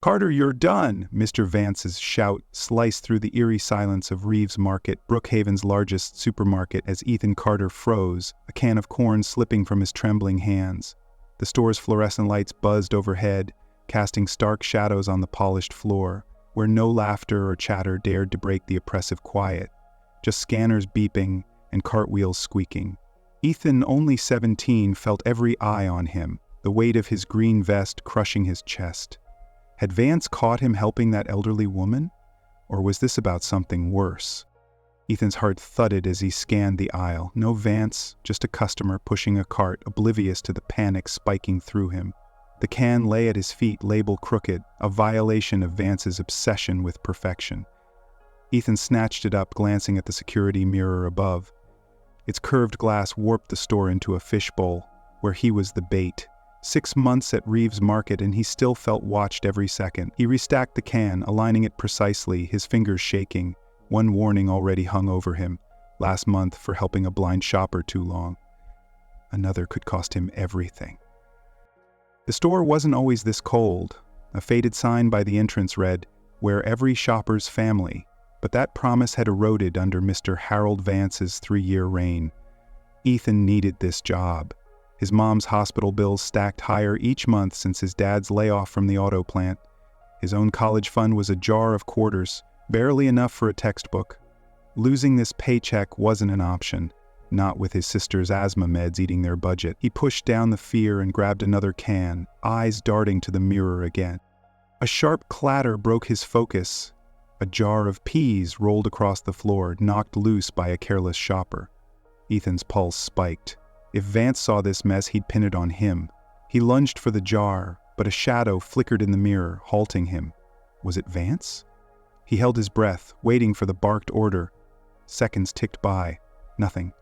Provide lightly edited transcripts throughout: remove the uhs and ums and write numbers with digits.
"Carter, you're done!" Mr. Vance's shout sliced through the eerie silence of Reeves Market, Brookhaven's largest supermarket, as Ethan Carter froze, a can of corn slipping from his trembling hands. The store's fluorescent lights buzzed overhead, casting stark shadows on the polished floor, where no laughter or chatter dared to break the oppressive quiet, just scanners beeping and cartwheels squeaking. Ethan, only 17, felt every eye on him, the weight of his green vest crushing his chest. Had Vance caught him helping that elderly woman? Or was this about something worse? Ethan's heart thudded as he scanned the aisle. No Vance, just a customer pushing a cart, oblivious to the panic spiking through him. The can lay at his feet, label crooked, a violation of Vance's obsession with perfection. Ethan snatched it up, glancing at the security mirror above. Its curved glass warped the store into a fishbowl, where he was the bait. 6 months at Reeves Market and he still felt watched every second. He restacked the can, aligning it precisely, his fingers shaking. One warning already hung over him. Last month for helping a blind shopper too long. Another could cost him everything. The store wasn't always this cold. A faded sign by the entrance read, "Where every shopper's family." But that promise had eroded under Mr. Harold Vance's 3-year reign. Ethan needed this job. His mom's hospital bills stacked higher each month since his dad's layoff from the auto plant. His own college fund was a jar of quarters, barely enough for a textbook. Losing this paycheck wasn't an option, not with his sister's asthma meds eating their budget. He pushed down the fear and grabbed another can, eyes darting to the mirror again. A sharp clatter broke his focus. A jar of peas rolled across the floor, knocked loose by a careless shopper. Ethan's pulse spiked. If Vance saw this mess, he'd pin it on him. He lunged for the jar, but a shadow flickered in the mirror, halting him. Was it Vance? He held his breath, waiting for the barked order. Seconds ticked by. Nothing.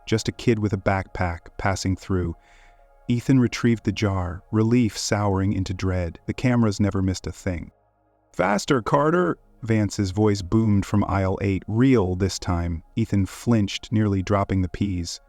Just a kid with a backpack passing through. Ethan retrieved the jar, relief souring into dread. The cameras never missed a thing. "Faster, Carter!" Vance's voice boomed from aisle 8, real this time. Ethan flinched, nearly dropping the peas.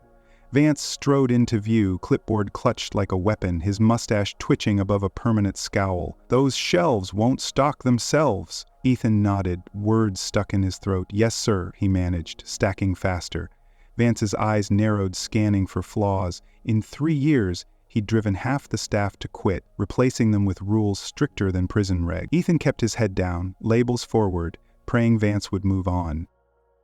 Vance strode into view, clipboard clutched like a weapon, his mustache twitching above a permanent scowl. "Those shelves won't stock themselves." Ethan nodded, words stuck in his throat. "Yes, sir," he managed, stacking faster. Vance's eyes narrowed, scanning for flaws. In 3 years, he'd driven half the staff to quit, replacing them with rules stricter than prison reg. Ethan kept his head down, labels forward, praying Vance would move on.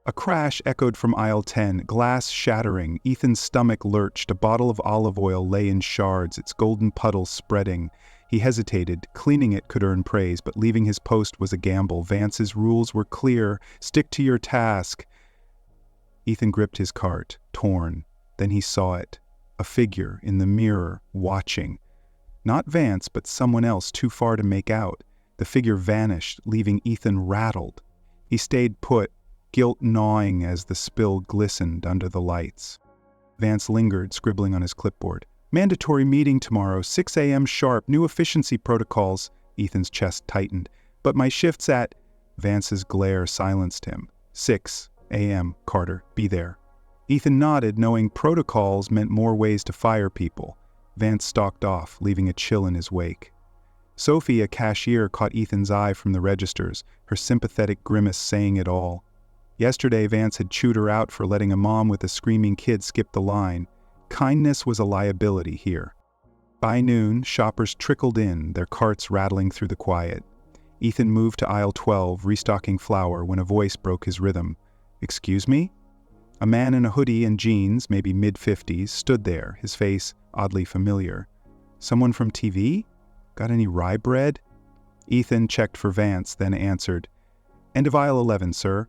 A crash echoed from aisle 10, glass shattering. Ethan's stomach lurched. A bottle of olive oil lay in shards, its golden puddles spreading. He hesitated. Cleaning it could earn praise, but leaving his post was a gamble. Vance's rules were clear. Stick to your task. Ethan gripped his cart, torn. Then he saw it. A figure in the mirror, watching. Not Vance, but someone else too far to make out. The figure vanished, leaving Ethan rattled. He stayed put, guilt gnawing as the spill glistened under the lights. Vance lingered, scribbling on his clipboard. "Mandatory meeting tomorrow, 6 a.m. sharp, new efficiency protocols." Ethan's chest tightened. "But my shift's at—" Vance's glare silenced him. 6 a.m., Carter, be there." Ethan nodded, knowing protocols meant more ways to fire people. Vance stalked off, leaving a chill in his wake. Sophie, a cashier, caught Ethan's eye from the registers, her sympathetic grimace saying it all. Yesterday, Vance had chewed her out for letting a mom with a screaming kid skip the line. Kindness was a liability here. By noon, shoppers trickled in, their carts rattling through the quiet. Ethan moved to aisle 12, restocking flour, when a voice broke his rhythm. "Excuse me?" A man in a hoodie and jeans, maybe mid-50s, stood there, his face oddly familiar. "Someone from TV? Got any rye bread?" Ethan checked for Vance, then answered, "End of aisle 11, sir."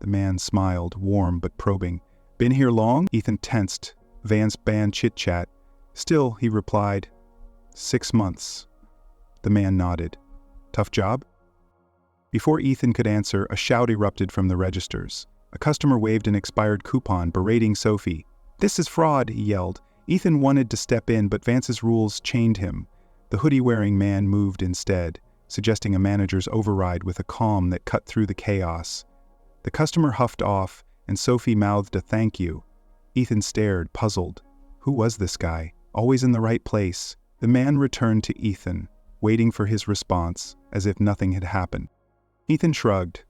The man smiled, warm but probing. "Been here long?" Ethan tensed. Vance banned chit-chat. "Still," he replied. 6 months. The man nodded. "Tough job?" Before Ethan could answer, a shout erupted from the registers. A customer waved an expired coupon, berating Sophie. "This is fraud," he yelled. Ethan wanted to step in, but Vance's rules chained him. The hoodie-wearing man moved instead, suggesting a manager's override with a calm that cut through the chaos. The customer huffed off, and Sophie mouthed a thank you. Ethan stared, puzzled. Who was this guy? Always in the right place. The man returned to Ethan. waiting for his response, as if nothing had happened. Ethan shrugged.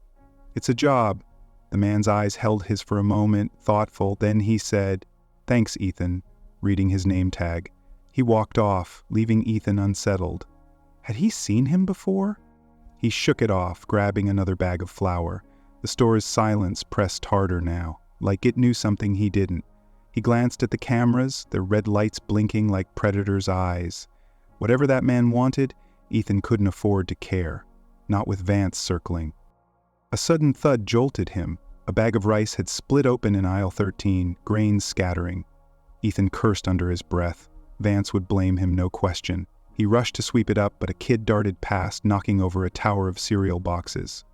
"It's a job." The man's eyes held his for a moment, thoughtful, then he said, "Thanks, Ethan," reading his name tag. He walked off, leaving Ethan unsettled. Had he seen him before? He shook it off, grabbing another bag of flour. The store's silence pressed harder now, like it knew something he didn't. He glanced at the cameras, their red lights blinking like predators' eyes. Whatever that man wanted, Ethan couldn't afford to care, not with Vance circling. A sudden thud jolted him. A bag of rice had split open in aisle 13, grains scattering. Ethan cursed under his breath. Vance would blame him, no question. He rushed to sweep it up, but a kid darted past, knocking over a tower of cereal boxes.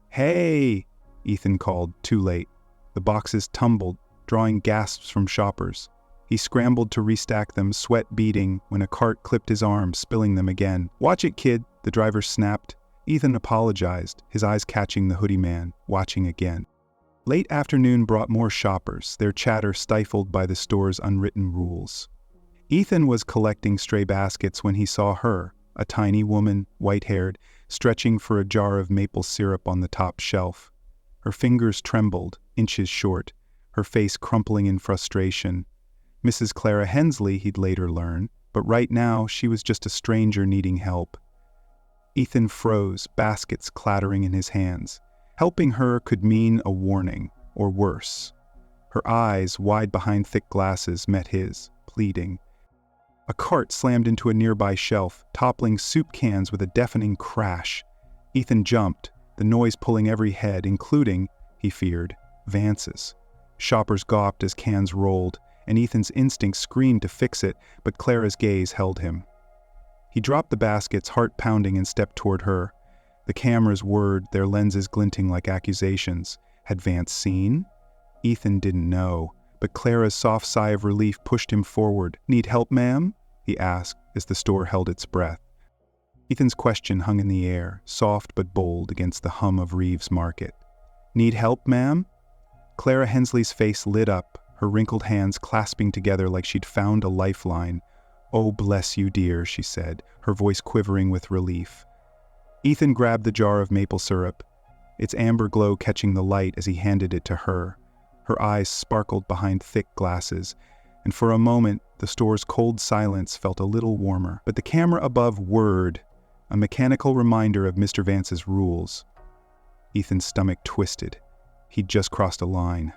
"Hey!" Ethan called, too late. The boxes tumbled, drawing gasps from shoppers. He scrambled to restack them, sweat beading, when a cart clipped his arm, spilling them again. "Watch it, kid," the driver snapped. Ethan apologized, his eyes catching the hoodie man, watching again. Late afternoon brought more shoppers, their chatter stifled by the store's unwritten rules. Ethan was collecting stray baskets when he saw her, a tiny woman, white-haired, stretching for a jar of maple syrup on the top shelf. Her fingers trembled, inches short, her face crumpling in frustration. Mrs. Clara Hensley, he'd later learn, but right now she was just a stranger needing help. Ethan froze, baskets clattering in his hands. Helping her could mean a warning, or worse. Her eyes, wide behind thick glasses, met his, pleading. A cart slammed into a nearby shelf, toppling soup cans with a deafening crash. Ethan jumped, the noise pulling every head, including, he feared, Vance's. Shoppers gawped as cans rolled, and Ethan's instinct screamed to fix it, but Clara's gaze held him. He dropped the baskets, heart pounding, and stepped toward her. The cameras whirred, their lenses glinting like accusations. Had Vance seen? Ethan didn't know, but Clara's soft sigh of relief pushed him forward. "Need help, ma'am?" he asked as the store held its breath. Ethan's question hung in the air, soft but bold against the hum of Reeves Market. "Need help, ma'am?" Clara Hensley's face lit up, her wrinkled hands clasping together like she'd found a lifeline. "Oh, bless you, dear," she said, her voice quivering with relief. Ethan grabbed the jar of maple syrup, its amber glow catching the light as he handed it to her. Her eyes sparkled behind thick glasses, and for a moment the store's cold silence felt a little warmer. But the camera above whirred, a mechanical reminder of Mr. Vance's rules. Ethan's stomach twisted. He'd just crossed a line.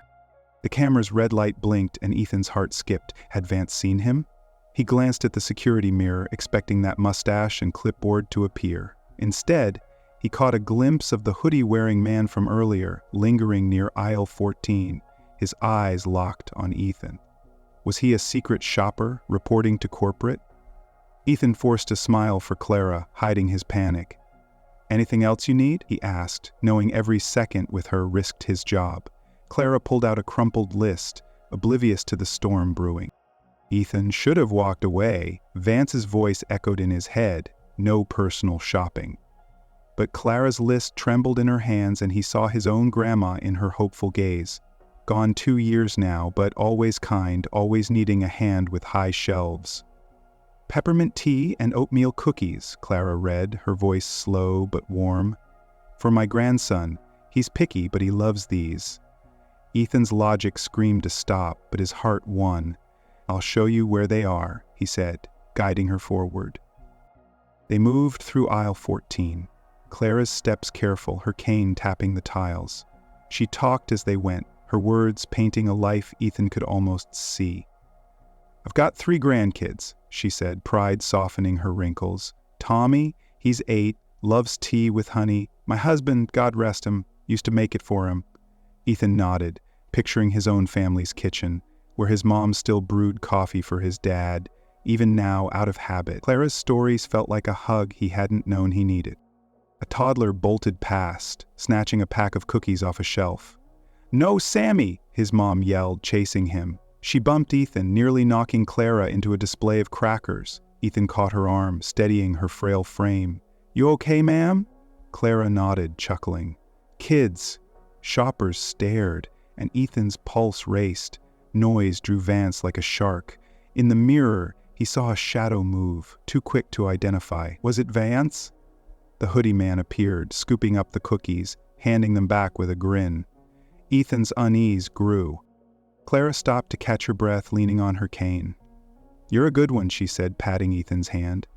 The camera's red light blinked and Ethan's heart skipped. Had Vance seen him? He glanced at the security mirror, expecting that mustache and clipboard to appear. Instead, he caught a glimpse of the hoodie-wearing man from earlier, lingering near aisle 14, his eyes locked on Ethan. Was he a secret shopper, reporting to corporate? Ethan forced a smile for Clara, hiding his panic. "Anything else you need?" he asked, knowing every second with her risked his job. Clara pulled out a crumpled list, oblivious to the storm brewing. Ethan should have walked away. Vance's voice echoed in his head. No personal shopping. But Clara's list trembled in her hands and he saw his own grandma in her hopeful gaze. Gone 2 years now, but always kind, always needing a hand with high shelves. "Peppermint tea and oatmeal cookies," Clara read, her voice slow but warm. "For my grandson. He's picky, but he loves these." Ethan's logic screamed to stop, but his heart won. "I'll show you where they are," he said, guiding her forward. They moved through aisle 14, Clara's steps careful, her cane tapping the tiles. She talked as they went, her words painting a life Ethan could almost see. "I've got 3 grandkids," she said, pride softening her wrinkles. "Tommy, he's 8, loves tea with honey. My husband, God rest him, used to make it for him." Ethan nodded, picturing his own family's kitchen, where his mom still brewed coffee for his dad, even now out of habit. Clara's stories felt like a hug he hadn't known he needed. A toddler bolted past, snatching a pack of cookies off a shelf. "No, Sammy!" his mom yelled, chasing him. She bumped Ethan, nearly knocking Clara into a display of crackers. Ethan caught her arm, steadying her frail frame. "You okay, ma'am?" Clara nodded, chuckling. Kids. Shoppers stared, and Ethan's pulse raced. Noise drew Vance like a shark. In the mirror, He saw a shadow move, too quick to identify. Was it Vance? The hoodie man appeared, scooping up the cookies, handing them back with a grin. Ethan's unease grew. Clara stopped to catch her breath, leaning on her cane. "You're a good one," she said, patting Ethan's hand.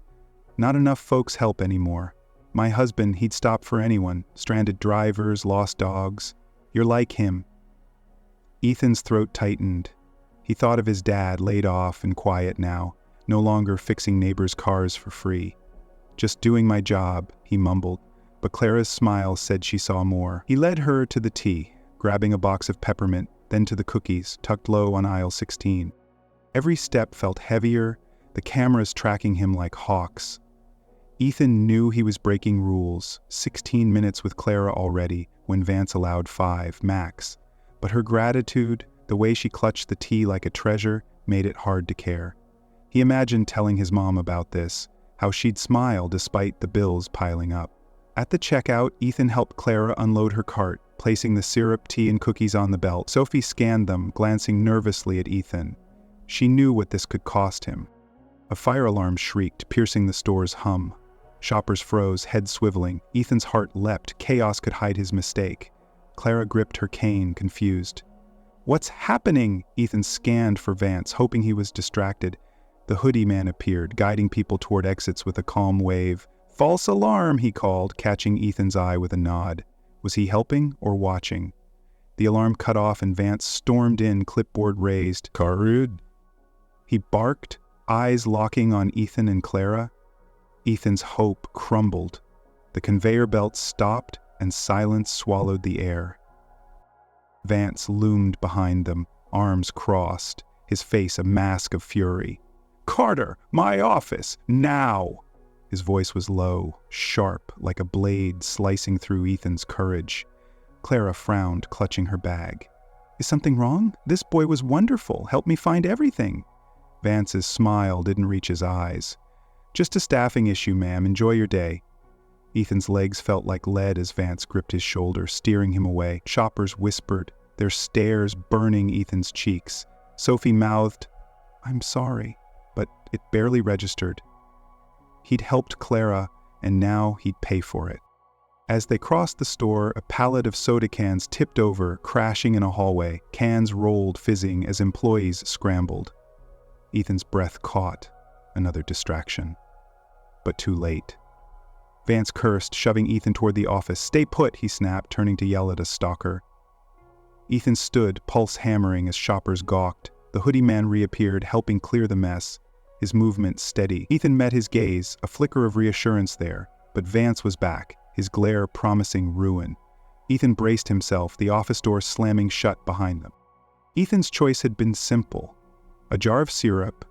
"Not enough folks help anymore. My husband, he'd stop for anyone, stranded drivers, lost dogs. You're like him." Ethan's throat tightened. He thought of his dad, laid off and quiet now, no longer fixing neighbors' cars for free. "Just doing my job," he mumbled, but Clara's smile said she saw more. He led her to the tea, grabbing a box of peppermint, then to the cookies, tucked low on aisle 16. Every step felt heavier, the cameras tracking him like hawks. Ethan knew he was breaking rules, 16 minutes with Clara already, when Vance allowed 5, max. But her gratitude, the way she clutched the tea like a treasure, made it hard to care. He imagined telling his mom about this, how she'd smile despite the bills piling up. At the checkout, Ethan helped Clara unload her cart, placing the syrup, tea, and cookies on the belt. Sophie scanned them, glancing nervously at Ethan. She knew what this could cost him. A fire alarm shrieked, piercing the store's hum. Shoppers froze, heads swiveling. Ethan's heart leapt. Chaos could hide his mistake. Clara gripped her cane, confused. "What's happening?" Ethan scanned for Vance, hoping he was distracted. The hoodie man appeared, guiding people toward exits with a calm wave. "False alarm," he called, catching Ethan's eye with a nod. Was he helping or watching? The alarm cut off and Vance stormed in, clipboard raised. "Carud." He barked, eyes locking on Ethan and Clara. Ethan's hope crumbled. The conveyor belt stopped and silence swallowed the air. Vance loomed behind them, arms crossed, his face a mask of fury. "Carter, my office, now!" His voice was low, sharp, like a blade slicing through Ethan's courage. Clara frowned, clutching her bag. "Is something wrong? This boy was wonderful, helped me find everything." Vance's smile didn't reach his eyes. "Just a staffing issue, ma'am. Enjoy your day." Ethan's legs felt like lead as Vance gripped his shoulder, steering him away. Shoppers whispered, their stares burning Ethan's cheeks. Sophie mouthed, "I'm sorry," but it barely registered. He'd helped Clara, and now he'd pay for it. As they crossed the store, a pallet of soda cans tipped over, crashing in a hallway. Cans rolled, fizzing, as employees scrambled. Ethan's breath caught. Another distraction. But too late. Vance cursed, shoving Ethan toward the office. "Stay put," he snapped, turning to yell at a stalker. Ethan stood, pulse hammering as shoppers gawked. The hoodie man reappeared, helping clear the mess, his movement steady. Ethan met his gaze, a flicker of reassurance there, but Vance was back, his glare promising ruin. Ethan braced himself, the office door slamming shut behind them. Ethan's choice had been simple. A jar of syrup,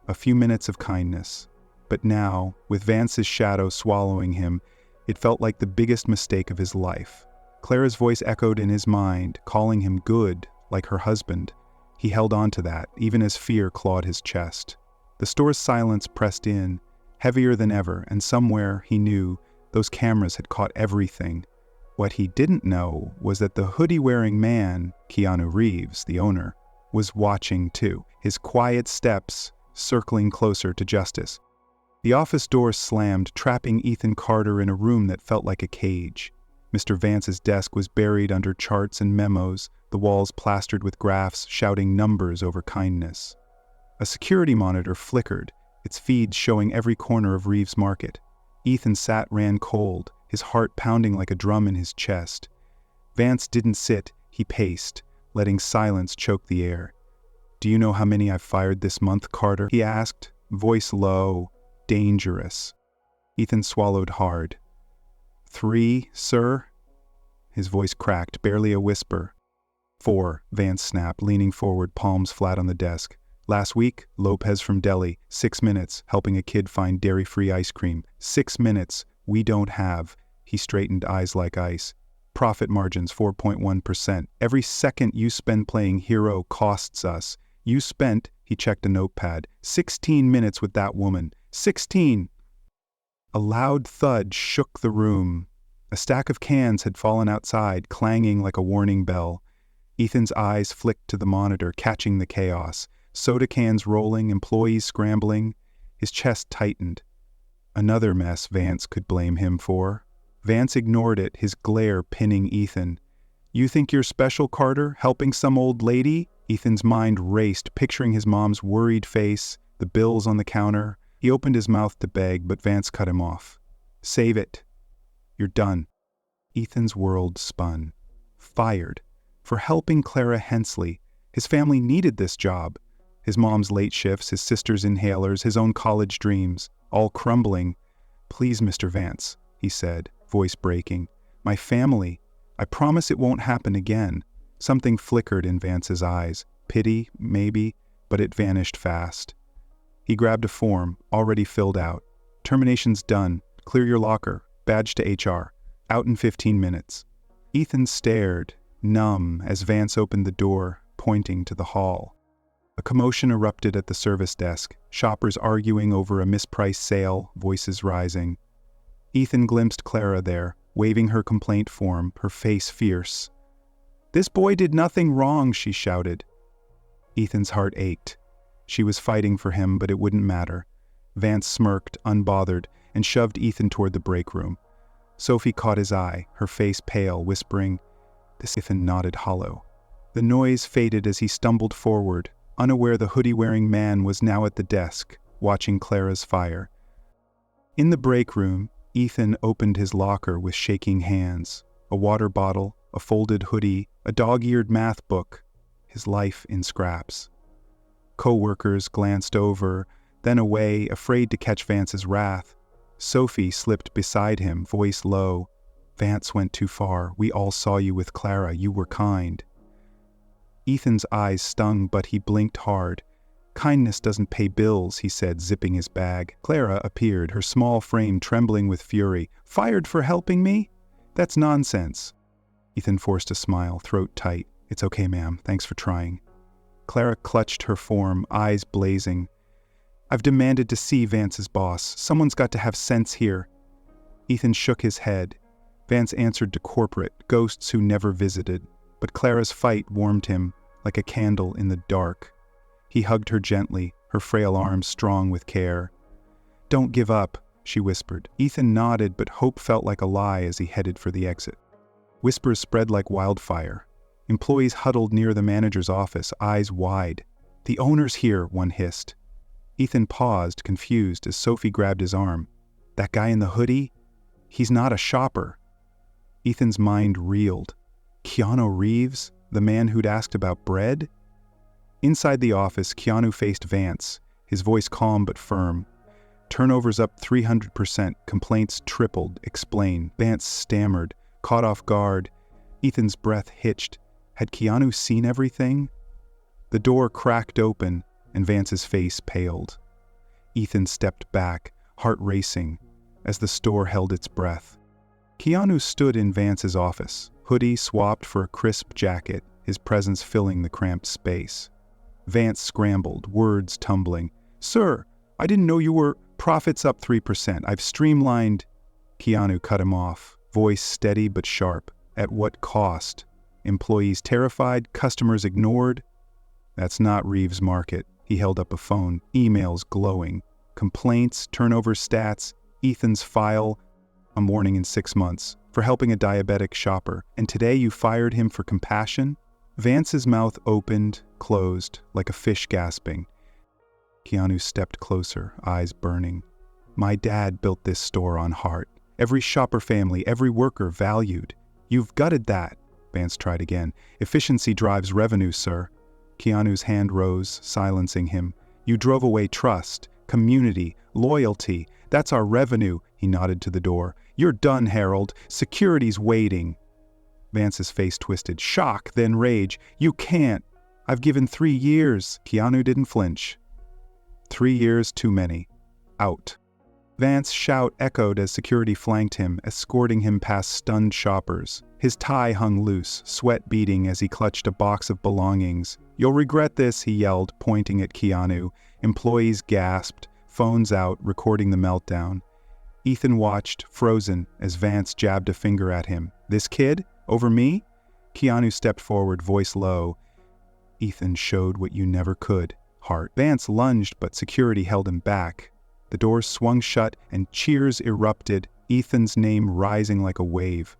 a few minutes of kindness. But now, with Vance's shadow swallowing him, it felt like the biggest mistake of his life. Clara's voice echoed in his mind, calling him good, like her husband. He held on to that, even as fear clawed his chest. The store's silence pressed in, heavier than ever, and somewhere, he knew, those cameras had caught everything. What he didn't know was that the hoodie-wearing man, Keanu Reeves, the owner, was watching too, his quiet steps circling closer to justice. The office door slammed, trapping Ethan Carter in a room that felt like a cage. Mr. Vance's desk was buried under charts and memos, the walls plastered with graphs shouting numbers over kindness. A security monitor flickered, its feeds showing every corner of Reeves Market. Ethan ran cold, his heart pounding like a drum in his chest. Vance didn't sit, he paced, letting silence choke the air. "Do you know how many I've fired this month, Carter?" he asked, voice low, dangerous. Ethan swallowed hard. "3, sir?" His voice cracked, barely a whisper. "4, Vance snapped, leaning forward, palms flat on the desk. "Last week, Lopez from Delhi, 6 minutes, helping a kid find dairy-free ice cream. 6 minutes, we don't have." He straightened, eyes like ice. "Profit margins 4.1%. Every second you spend playing hero costs us. You spent," he checked a notepad, "16 minutes with that woman. 16! A loud thud shook the room. A stack of cans had fallen outside, clanging like a warning bell. Ethan's eyes flicked to the monitor, catching the chaos. Soda cans rolling, employees scrambling. His chest tightened. Another mess Vance could blame him for. Vance ignored it, his glare pinning Ethan. "You think you're special, Carter, helping some old lady?" Ethan's mind raced, picturing his mom's worried face, the bills on the counter. He opened his mouth to beg, but Vance cut him off. "Save it. You're done." Ethan's world spun. Fired. For helping Clara Hensley. His family needed this job. His mom's late shifts, his sister's inhalers, his own college dreams, all crumbling. "Please, Mr. Vance," he said, voice breaking. "My family. I promise it won't happen again." Something flickered in Vance's eyes. Pity, maybe, but it vanished fast. He grabbed a form, already filled out. "Termination's done. Clear your locker. Badge to HR. Out in 15 minutes. Ethan stared, numb, as Vance opened the door, pointing to the hall. A commotion erupted at the service desk, shoppers arguing over a mispriced sale, voices rising. Ethan glimpsed Clara there, waving her complaint form, her face fierce. "This boy did nothing wrong," she shouted. Ethan's heart ached. She was fighting for him, but it wouldn't matter. Vance smirked, unbothered, and shoved Ethan toward the break room. Sophie caught his eye, her face pale, whispering, "This." Ethan nodded hollow. The noise faded as he stumbled forward, unaware the hoodie-wearing man was now at the desk, watching Clara's fire. In the break room, Ethan opened his locker with shaking hands. A water bottle, a folded hoodie, a dog-eared math book, his life in scraps. Co-workers glanced over, then away, afraid to catch Vance's wrath. Sophie slipped beside him, voice low. "Vance went too far. We all saw you with Clara. You were kind." Ethan's eyes stung, but he blinked hard. "Kindness doesn't pay bills," he said, zipping his bag. Clara appeared, her small frame trembling with fury. "Fired for helping me? That's nonsense." Ethan forced a smile, throat tight. "It's okay, ma'am. Thanks for trying." Clara clutched her form, eyes blazing. "I've demanded to see Vance's boss. Someone's got to have sense here." Ethan shook his head. Vance answered to corporate, ghosts who never visited. But Clara's fight warmed him, like a candle in the dark. He hugged her gently, her frail arms strong with care. "Don't give up," she whispered. Ethan nodded, but hope felt like a lie as he headed for the exit. Whispers spread like wildfire. Employees huddled near the manager's office, eyes wide. "The owner's here," one hissed. Ethan paused, confused, as Sophie grabbed his arm. "That guy in the hoodie? He's not a shopper." Ethan's mind reeled. Keanu Reeves, the man who'd asked about bread? Inside the office, Keanu faced Vance, his voice calm but firm. "Turnover's up 300%, complaints tripled, explain." Vance stammered, caught off guard. Ethan's breath hitched. Had Keanu seen everything? The door cracked open, and Vance's face paled. Ethan stepped back, heart racing, as the store held its breath. Keanu stood in Vance's office, hoodie swapped for a crisp jacket, his presence filling the cramped space. Vance scrambled, words tumbling. "Sir, I didn't know you were—" "Profits up 3%. I've streamlined—" Keanu cut him off, voice steady but sharp. "At what cost? Employees terrified, customers ignored?" "That's not Reeves' market." He held up a phone, emails glowing. Complaints, turnover stats, Ethan's file. "I'm warning in 6 months for helping a diabetic shopper, and today you fired him for compassion?" Vance's mouth opened, closed, like a fish gasping. Keanu stepped closer, eyes burning. "My dad built this store on heart. Every shopper family, every worker valued. You've gutted that." Vance tried again. "Efficiency drives revenue, sir." Keanu's hand rose, silencing him. "You drove away trust, community, loyalty. That's our revenue." He nodded to the door. "You're done, Harold. Security's waiting." Vance's face twisted. Shock, then rage. "You can't. I've given 3 years." Keanu didn't flinch. 3 years too many. Out. Vance's shout echoed as security flanked him, escorting him past stunned shoppers. His tie hung loose, sweat beading as he clutched a box of belongings. "You'll regret this," he yelled, pointing at Keanu. Employees gasped, phones out, recording the meltdown. Ethan watched, frozen, as Vance jabbed a finger at him. "This kid? Over me?" Keanu stepped forward, voice low. "Ethan showed what you never could, heart." Vance lunged, but security held him back. The doors swung shut and cheers erupted, Ethan's name rising like a wave.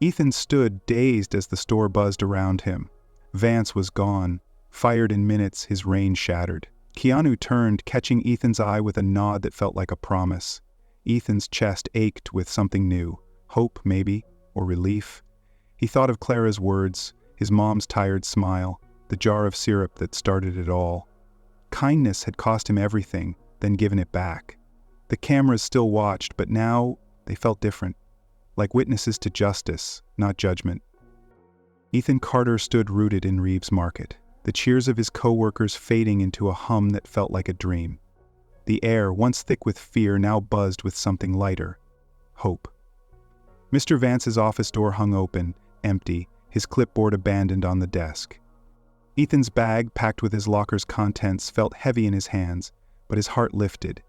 Ethan stood dazed as the store buzzed around him. Vance was gone. Fired in minutes, his reign shattered. Keanu turned, catching Ethan's eye with a nod that felt like a promise. Ethan's chest ached with something new. Hope, maybe, or relief. He thought of Clara's words, his mom's tired smile, the jar of syrup that started it all. Kindness had cost him everything, then given it back. The cameras still watched, but now they felt different. Like witnesses to justice, not judgment. Ethan Carter stood rooted in Reeves Market, the cheers of his co-workers fading into a hum that felt like a dream. The air, once thick with fear, now buzzed with something lighter. Hope. Mr. Vance's office door hung open, empty, his clipboard abandoned on the desk. Ethan's bag, packed with his locker's contents, felt heavy in his hands, but his heart lifted.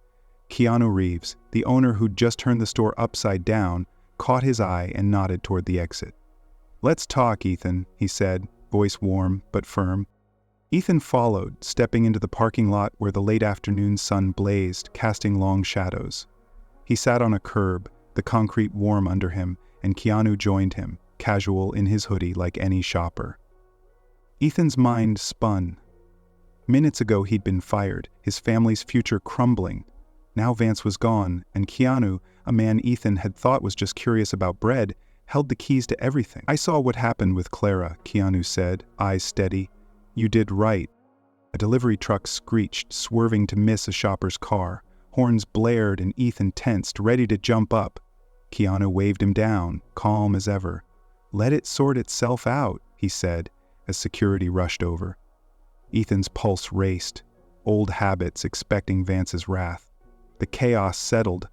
Keanu Reeves, the owner who'd just turned the store upside down, caught his eye and nodded toward the exit. "Let's talk, Ethan," he said, voice warm but firm. Ethan followed, stepping into the parking lot where the late afternoon sun blazed, casting long shadows. He sat on a curb, the concrete warm under him, and Keanu joined him, casual in his hoodie like any shopper. Ethan's mind spun. Minutes ago he'd been fired, his family's future crumbling. Now Vance was gone, and Keanu, a man Ethan had thought was just curious about bread, held the keys to everything. "I saw what happened with Clara," Keanu said, eyes steady. "You did right." A delivery truck screeched, swerving to miss a shopper's car. Horns blared and Ethan tensed, ready to jump up. Keanu waved him down, calm as ever. "Let it sort itself out," he said, as security rushed over. Ethan's pulse raced, old habits expecting Vance's wrath. The chaos settled,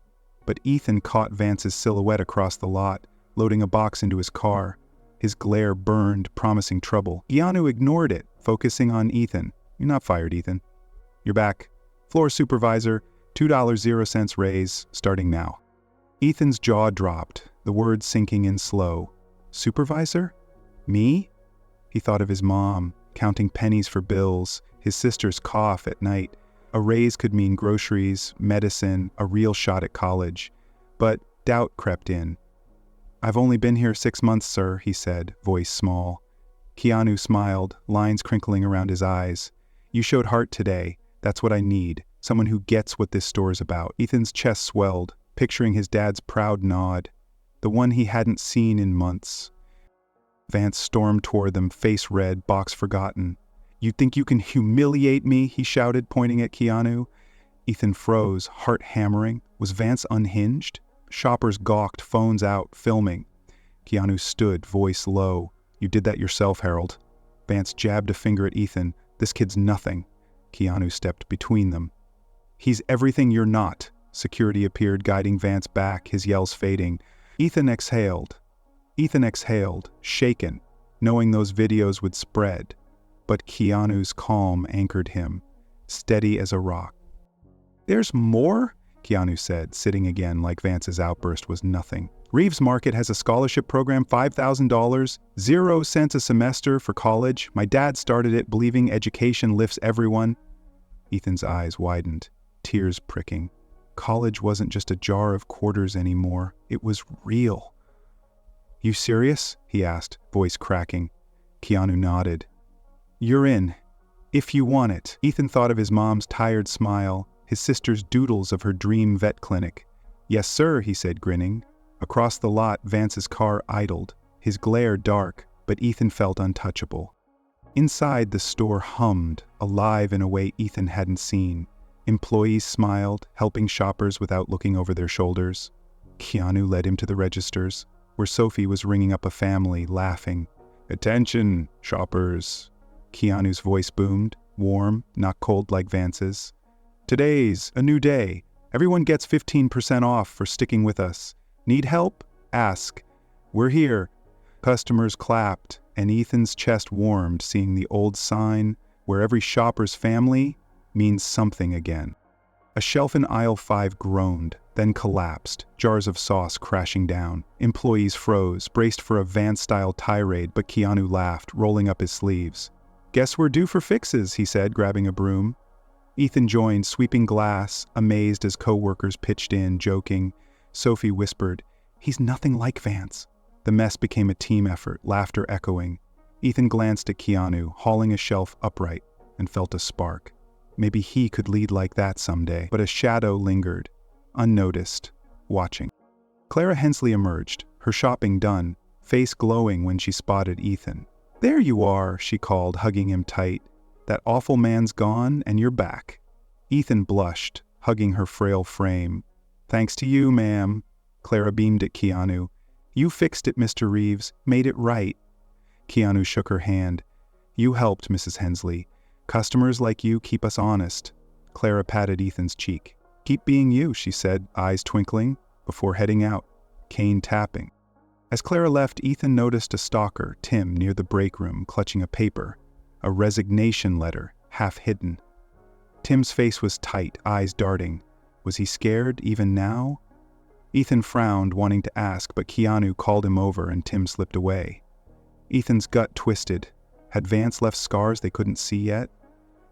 but Ethan caught Vance's silhouette across the lot, loading a box into his car. His glare burned, promising trouble. Keanu ignored it, focusing on Ethan. "You're not fired, Ethan. You're back. Floor supervisor, $2.00 raise, starting now." Ethan's jaw dropped, the words sinking in slow. "Supervisor? Me?" He thought of his mom, counting pennies for bills, his sister's cough at night. A raise could mean groceries, medicine, a real shot at college. But doubt crept in. "I've only been here 6 months, sir," he said, voice small. Keanu smiled, lines crinkling around his eyes. "You showed heart today. That's what I need. Someone who gets what this store's about." Ethan's chest swelled, picturing his dad's proud nod. The one he hadn't seen in months. Vance stormed toward them, face red, box forgotten. "You think you can humiliate me?" he shouted, pointing at Keanu. Ethan froze, heart hammering. Was Vance unhinged? Shoppers gawked, phones out, filming. Keanu stood, voice low. "You did that yourself, Harold." Vance jabbed a finger at Ethan. "This kid's nothing." Keanu stepped between them. "He's everything you're not." Security appeared, guiding Vance back, his yells fading. Ethan exhaled, shaken, knowing those videos would spread. But Keanu's calm anchored him, steady as a rock. "There's more?" Keanu said, sitting again like Vance's outburst was nothing. "Reeves Market has a scholarship program, $5,000, 0 cents a semester for college. My dad started it, believing education lifts everyone." Ethan's eyes widened, tears pricking. College wasn't just a jar of quarters anymore. It was real. "You serious?" he asked, voice cracking. Keanu nodded. "You're in. If you want it." Ethan thought of his mom's tired smile, his sister's doodles of her dream vet clinic. "Yes, sir," he said, grinning. Across the lot, Vance's car idled, his glare dark, but Ethan felt untouchable. Inside, the store hummed, alive in a way Ethan hadn't seen. Employees smiled, helping shoppers without looking over their shoulders. Keanu led him to the registers, where Sophie was ringing up a family, laughing. "Attention, shoppers." Keanu's voice boomed, warm, not cold like Vance's. "Today's a new day. Everyone gets 15% off for sticking with us. Need help? Ask. We're here." Customers clapped, and Ethan's chest warmed seeing the old sign, where every shopper's family means something again. A shelf in aisle 5 groaned, then collapsed, jars of sauce crashing down. Employees froze, braced for a Vance-style tirade, but Keanu laughed, rolling up his sleeves. "Guess we're due for fixes," he said, grabbing a broom. Ethan joined, sweeping glass, amazed as co-workers pitched in, joking. Sophie whispered, "He's nothing like Vance." The mess became a team effort, laughter echoing. Ethan glanced at Keanu, hauling a shelf upright, and felt a spark. Maybe he could lead like that someday. But a shadow lingered, unnoticed, watching. Clara Hensley emerged, her shopping done, face glowing when she spotted Ethan. "There you are," she called, hugging him tight. "That awful man's gone, and you're back." Ethan blushed, hugging her frail frame. "Thanks to you, ma'am." Clara beamed at Keanu. "You fixed it, Mr. Reeves, made it right." Keanu shook her hand. "You helped, Mrs. Hensley. Customers like you keep us honest." Clara patted Ethan's cheek. "Keep being you," she said, eyes twinkling, before heading out, cane tapping. As Clara left, Ethan noticed a stalker, Tim, near the break room, clutching a paper, a resignation letter, half hidden. Tim's face was tight, eyes darting. Was he scared, even now? Ethan frowned, wanting to ask, but Keanu called him over and Tim slipped away. Ethan's gut twisted. Had Vance left scars they couldn't see yet?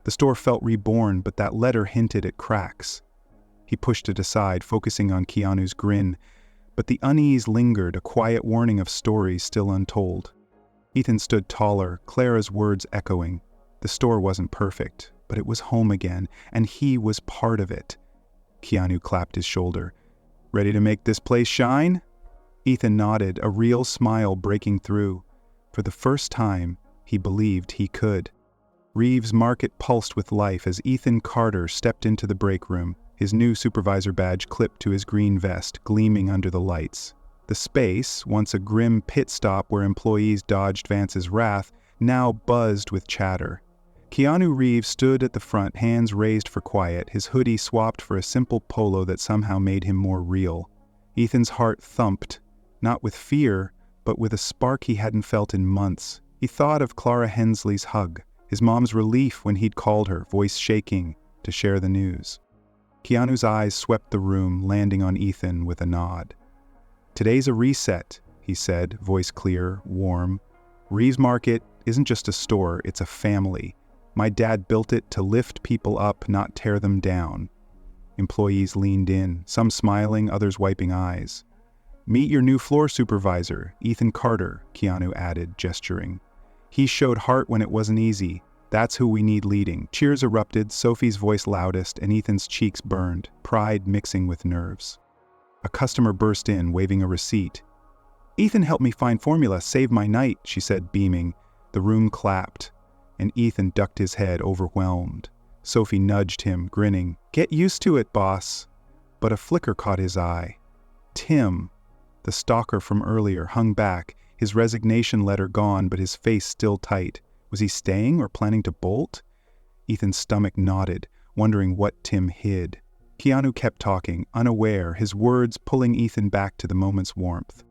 The store felt reborn, but that letter hinted at cracks. He pushed it aside, focusing on Keanu's grin, but the unease lingered, a quiet warning of stories still untold. Ethan stood taller, Clara's words echoing. The store wasn't perfect, but it was home again, and he was part of it. Keanu clapped his shoulder. "Ready to make this place shine?" Ethan nodded, a real smile breaking through. For the first time, he believed he could. Reeves Market pulsed with life as Ethan Carter stepped into the break room, his new supervisor badge clipped to his green vest, gleaming under the lights. The space, once a grim pit stop where employees dodged Vance's wrath, now buzzed with chatter. Keanu Reeves stood at the front, hands raised for quiet, his hoodie swapped for a simple polo that somehow made him more real. Ethan's heart thumped, not with fear, but with a spark he hadn't felt in months. He thought of Clara Hensley's hug, his mom's relief when he'd called her, voice shaking, to share the news. Keanu's eyes swept the room, landing on Ethan with a nod. "Today's a reset," he said, voice clear, warm. "Reeves Market isn't just a store, it's a family. My dad built it to lift people up, not tear them down." Employees leaned in, some smiling, others wiping eyes. "Meet your new floor supervisor, Ethan Carter," Keanu added, gesturing. "He showed heart when it wasn't easy. That's who we need leading." Cheers erupted, Sophie's voice loudest, and Ethan's cheeks burned, pride mixing with nerves. A customer burst in, waving a receipt. "Ethan helped me find formula, saved my night," she said, beaming. The room clapped, and Ethan ducked his head, overwhelmed. Sophie nudged him, grinning. "Get used to it, boss." But a flicker caught his eye. Tim, the stalker from earlier, hung back, his resignation letter gone, but his face still tight. Was he staying or planning to bolt? Ethan's stomach knotted, wondering what Tim hid. Keanu kept talking, unaware, his words pulling Ethan back to the moment's warmth.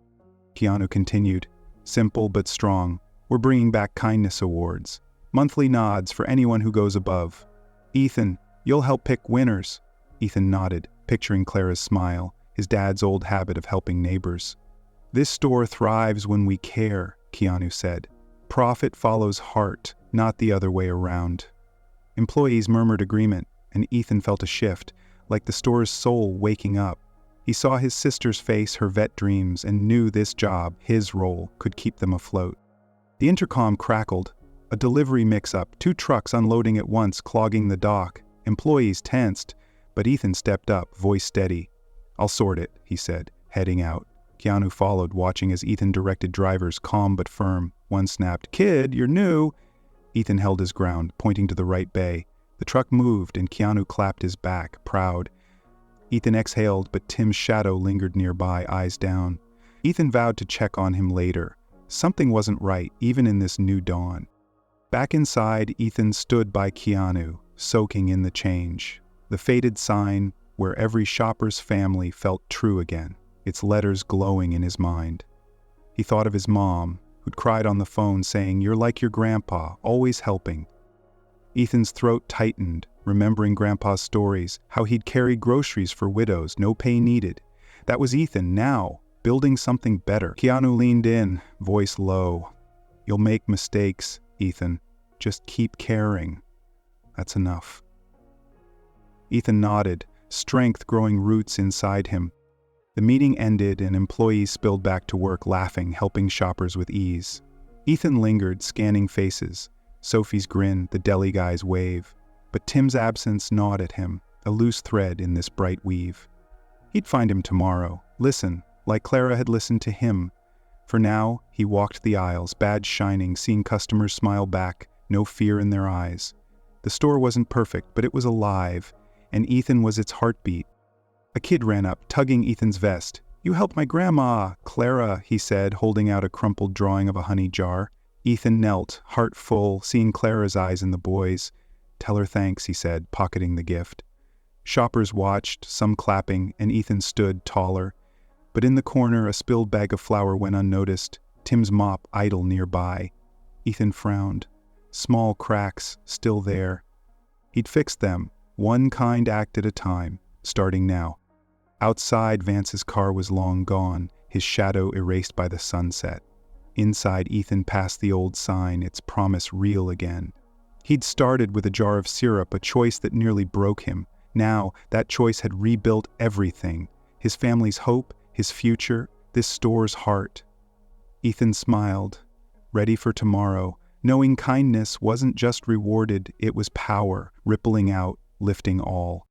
Keanu continued, "Simple but strong. We're bringing back kindness awards. Monthly nods for anyone who goes above. Ethan, you'll help pick winners." Ethan nodded, picturing Clara's smile, his dad's old habit of helping neighbors. "This store thrives when we care," Keanu said. "Profit follows heart, not the other way around." Employees murmured agreement, and Ethan felt a shift, like the store's soul waking up. He saw his sister's face, her vet dreams, and knew this job, his role, could keep them afloat. The intercom crackled. A delivery mix-up, 2 trucks unloading at once, clogging the dock. Employees tensed, but Ethan stepped up, voice steady. "I'll sort it," he said, heading out. Keanu followed, watching as Ethan directed drivers, calm but firm. One snapped, "Kid, you're new." Ethan held his ground, pointing to the right bay. The truck moved, and Keanu clapped his back, proud. Ethan exhaled, but Tim's shadow lingered nearby, eyes down. Ethan vowed to check on him later. Something wasn't right, even in this new dawn. Back inside, Ethan stood by Keanu, soaking in the change. The faded sign, where every shopper's family felt true again, its letters glowing in his mind. He thought of his mom, who'd cried on the phone saying, "You're like your grandpa, always helping." Ethan's throat tightened, remembering Grandpa's stories, how he'd carry groceries for widows, no pay needed. That was Ethan now, building something better. Keanu leaned in, voice low. "You'll make mistakes, Ethan. Just keep caring. That's enough." Ethan nodded, strength growing roots inside him. The meeting ended and employees spilled back to work laughing, helping shoppers with ease. Ethan lingered, scanning faces. Sophie's grin, the deli guy's wave. But Tim's absence gnawed at him, a loose thread in this bright weave. He'd find him tomorrow, listen, like Clara had listened to him. For now, he walked the aisles, badge shining, seeing customers smile back, no fear in their eyes. The store wasn't perfect, but it was alive, and Ethan was its heartbeat. A kid ran up, tugging Ethan's vest. "You helped my grandma, Clara," he said, holding out a crumpled drawing of a honey jar. Ethan knelt, heart full, seeing Clara's eyes in the boy's. "Tell her thanks," he said, pocketing the gift. Shoppers watched, some clapping, and Ethan stood taller. But in the corner, a spilled bag of flour went unnoticed, Tim's mop idle nearby. Ethan frowned. Small cracks, still there. He'd fixed them, one kind act at a time, starting now. Outside, Vance's car was long gone, his shadow erased by the sunset. Inside, Ethan passed the old sign, its promise real again. He'd started with a jar of syrup, a choice that nearly broke him. Now, that choice had rebuilt everything. His family's hope, his future, this store's heart. Ethan smiled, ready for tomorrow, knowing kindness wasn't just rewarded, it was power, rippling out, lifting all.